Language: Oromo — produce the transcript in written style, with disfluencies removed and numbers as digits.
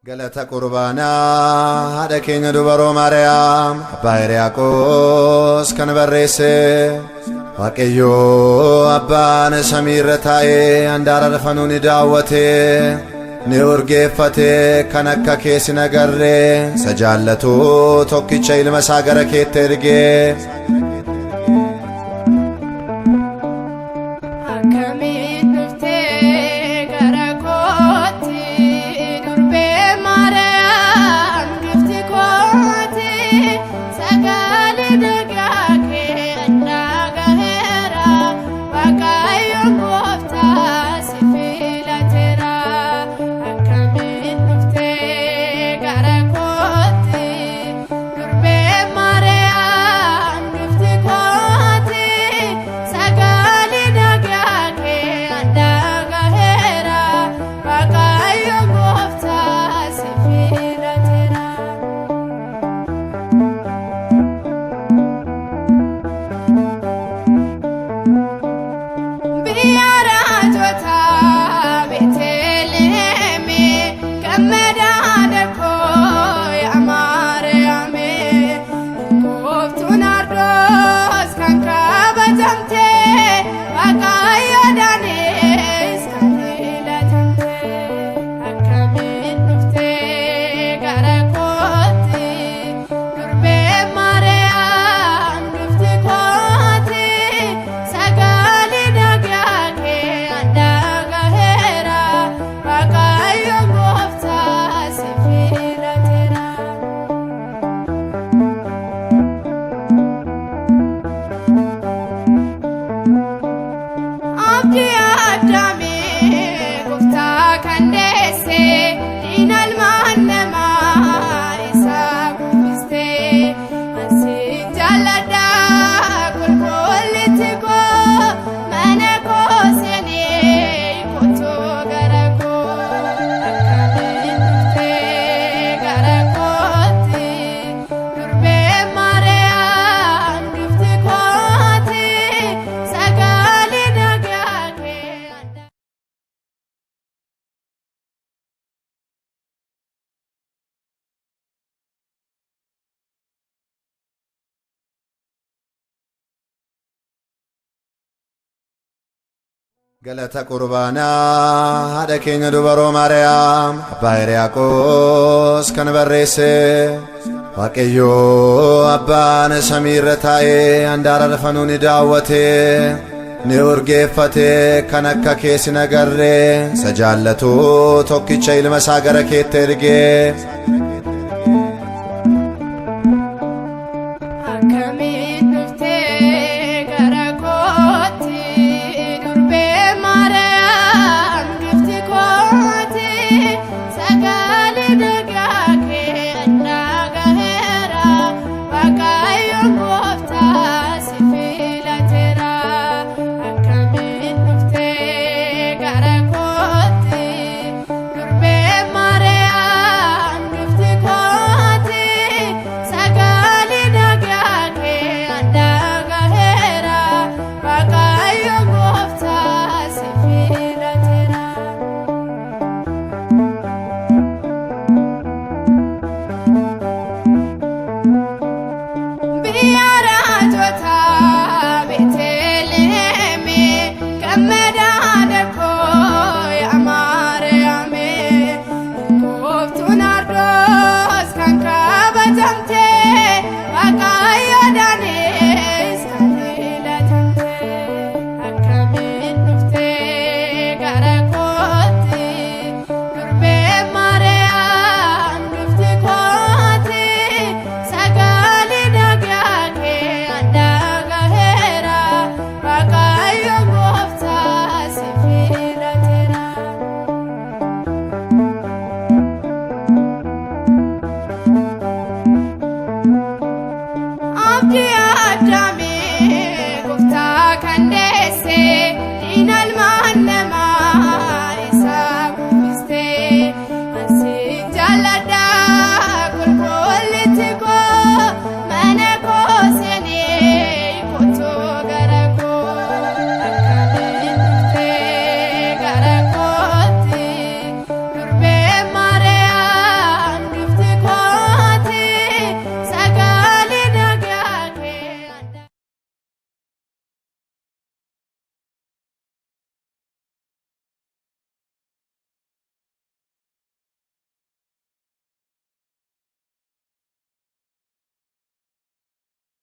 Galata qurbaana haadha keenya dubaroo maariyaam abbaa hiriyaaqoos kan barreesse waaqayyoo abbaan samii irra taa'ee handaara rafanuu ni daawwate ni urgeeffate kan akka keessa hin agarre isa jaallatu tokkicha ilma isaa gara keetti ergee Akkaamiin dhuftee gara kooti Durbee maariyaam giiftii kooti sagalee nagaa kee dhagaheera waaqayyoon gooftaa si filateera Akkaamiin dhuftee gara kooti Durbee maariyaam giiftii kooti sagalee nagaa kee dhagaheera waaqayyoon gooftaa si filateera. Biyya raajotaa Beetelehemi gammadaa koo yaa Maariyaami gooftuun ardoos kan kabajamte waaqayyoodhaanis kan filatamte Akkaamiin dhuftee gara kooti Durbee maariyaam giiftii kooti sagalee nagaa kee dhagaheera waaqayyoon gooftaa si filateera. Abdii addaamii gooftaa kan deesse diina ilmaan namaa isaa guddiste ansiin jaalladha qulqulleetti koo mana koo seenee kotoo gara koo Akkaamiin dhuftee gara kooti Durbee maariyaam giiftii kooti sagalee nagaa kee Galata qurbaana haadha keenya dubaroo maariyaam abbaa hiriyaaqoos kan barreesse waaqayyoo abbaan samii irra taa'ee handaara rafanuu ni daawwate ni urgeeffate kan akka keessa hin agarre isa jaallatu tokkicha ilma isaa gara keetti ergee